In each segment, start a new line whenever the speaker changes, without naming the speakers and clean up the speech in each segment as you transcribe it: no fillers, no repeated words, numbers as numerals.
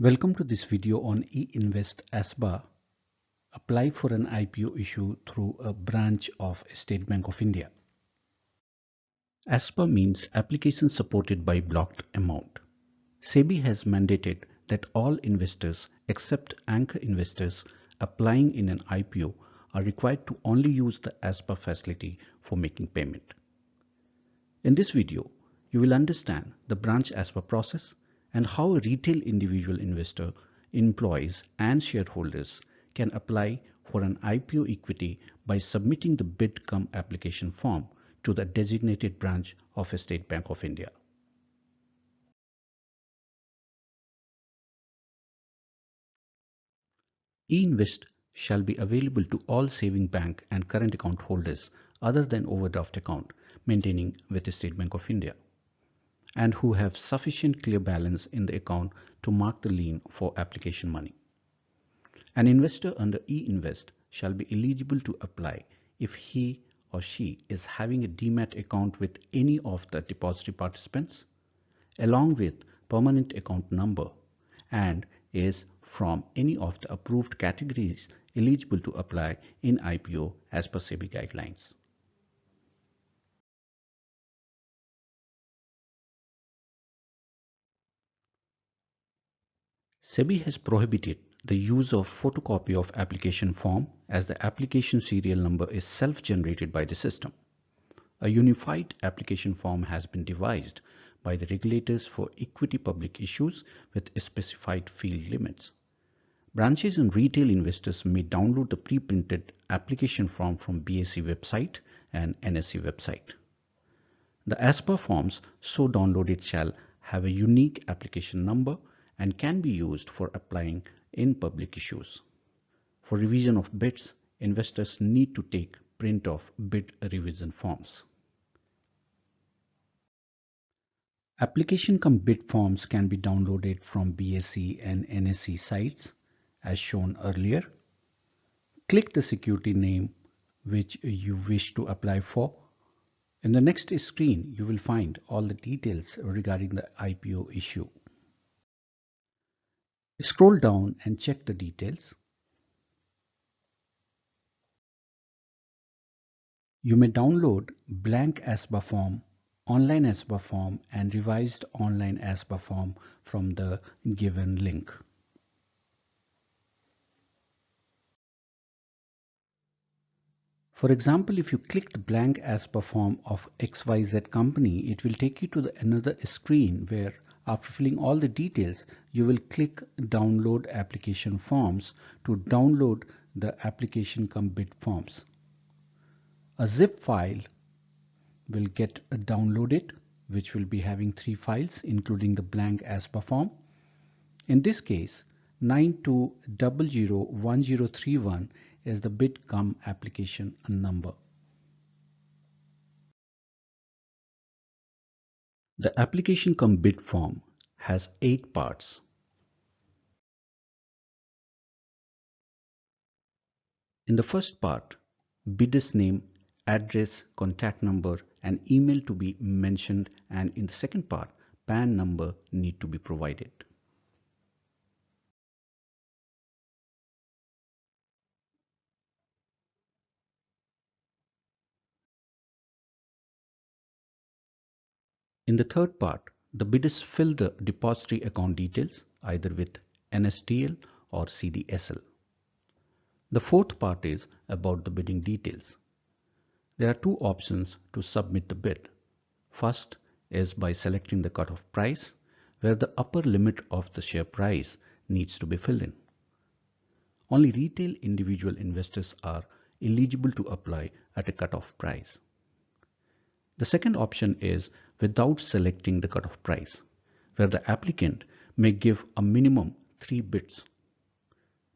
Welcome to this video on e-Invest ASBA. Apply for an IPO issue through a branch of State Bank of India. ASBA means application supported by blocked amount. SEBI has mandated that all investors except anchor investors applying in an IPO are required to only use the ASBA facility for making payment. In this video, you will understand the branch ASBA process and how a retail individual investor, employees and shareholders can apply for an IPO equity by submitting the bid cum application form to the designated branch of a State Bank of India. e-Invest shall be available to all saving bank and current account holders other than overdraft account maintaining with the State Bank of India, and who have sufficient clear balance in the account to mark the lien for application money. An investor under e-Invest shall be eligible to apply if he or she is having a demat account with any of the depository participants, along with permanent account number, and is from any of the approved categories eligible to apply in IPO as per SEBI guidelines. SEBI has prohibited the use of photocopy of application form as the application serial number is self-generated by the system. A unified application form has been devised by the regulators for equity public issues with specified field limits. Branches and retail investors may download the pre-printed application form from BSE website and NSE website. The ASBA forms so downloaded shall have a unique application number and can be used for applying in public issues. For revision of bids, investors need to take print of bid revision forms. Application cum bid forms can be downloaded from BSE and NSE sites as shown earlier. Click the security name which you wish to apply for. In the next screen, you will find all the details regarding the IPO issue. Scroll down and check the details. You may download blank ASBA form, online ASBA form and revised online ASBA form from the given link. For example, if you click the blank ASBA form of XYZ company, it will take you to another screen where after filling all the details, you will click download application forms to download the application cum bid forms. A zip file will get downloaded, which will be having 3 files including the blank ASBA form. In this case, 92001031 is the bid cum application number. The application cum bid form has 8 parts. In the first part, bidder's name, address, contact number and email to be mentioned, and in the second part, PAN number need to be provided. In the third part, the bidders fill the depository account details either with NSDL or CDSL. The fourth part is about the bidding details. There are 2 options to submit the bid. First is by selecting the cutoff price, where the upper limit of the share price needs to be filled in. Only retail individual investors are eligible to apply at a cutoff price. The second option is without selecting the cutoff price, where the applicant may give a minimum 3 bids.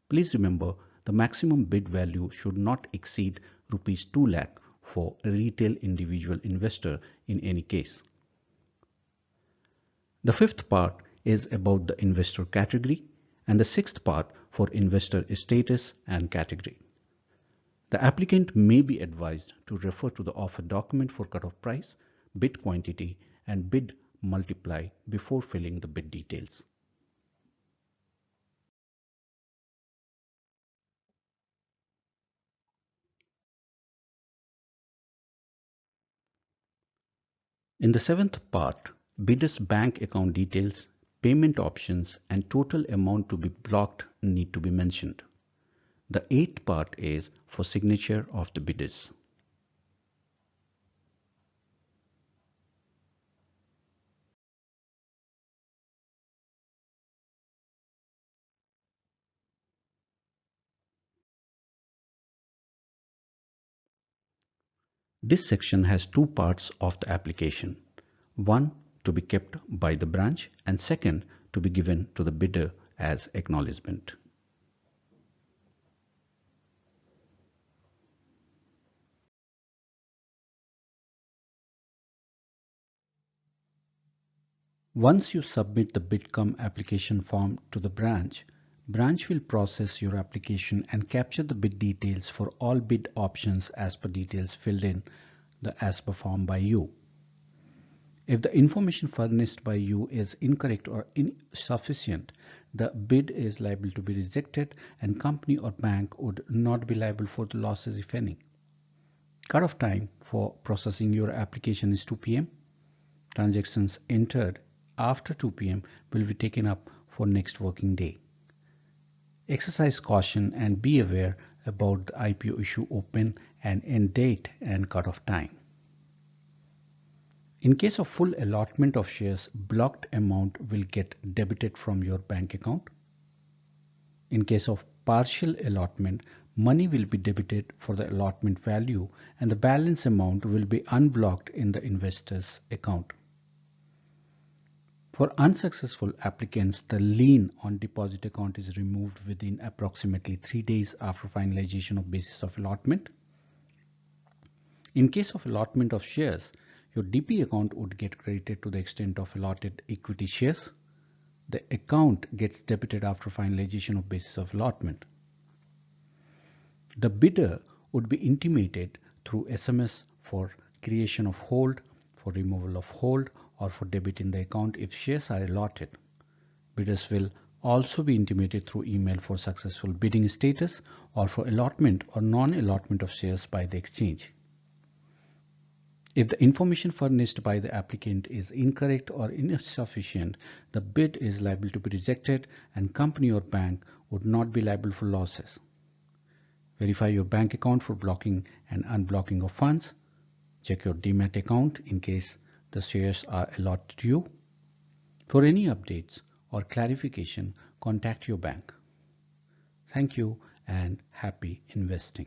Please remember, the maximum bid value should not exceed rupees 2 lakh for a retail individual investor in any case. The fifth part is about the investor category, and the sixth part for investor status and category. The applicant may be advised to refer to the offer document for cutoff price, bid quantity and bid multiply before filling the bid details. In the seventh part, bidder's bank account details, payment options, and total amount to be blocked need to be mentioned. The eighth part is for signature of the bidders. This section has two parts of the application. One to be kept by the branch and second to be given to the bidder as acknowledgement. Once you submit the bidcom application form to the branch will process your application and capture the bid details for all bid options as per details filled in the ASBA form by you. If the information furnished by you is incorrect or insufficient, the bid is liable to be rejected and company or bank would not be liable for the losses if any. Cut-off time for processing your application is 2 p.m. Transactions entered after 2 p.m. will be taken up for next working day. Exercise caution and be aware about the IPO issue open and end date and cut-off time. In case of full allotment of shares, blocked amount will get debited from your bank account. In case of partial allotment, money will be debited for the allotment value and the balance amount will be unblocked in the investor's account. For unsuccessful applicants, the lien on deposit account is removed within approximately 3 days after finalization of basis of allotment. In case of allotment of shares, your DP account would get credited to the extent of allotted equity shares. The account gets debited after finalization of basis of allotment. The bidder would be intimated through SMS for creation of hold, for removal of hold, or for debit in the account if shares are allotted. Bidders will also be intimated through email for successful bidding status or for allotment or non-allotment of shares by the exchange. If the information furnished by the applicant is incorrect or insufficient, the bid is liable to be rejected and company or bank would not be liable for losses. Verify your bank account for blocking and unblocking of funds. Check your Demat account in case the shares are allotted to you. For any updates or clarification, contact your bank. Thank you and happy investing.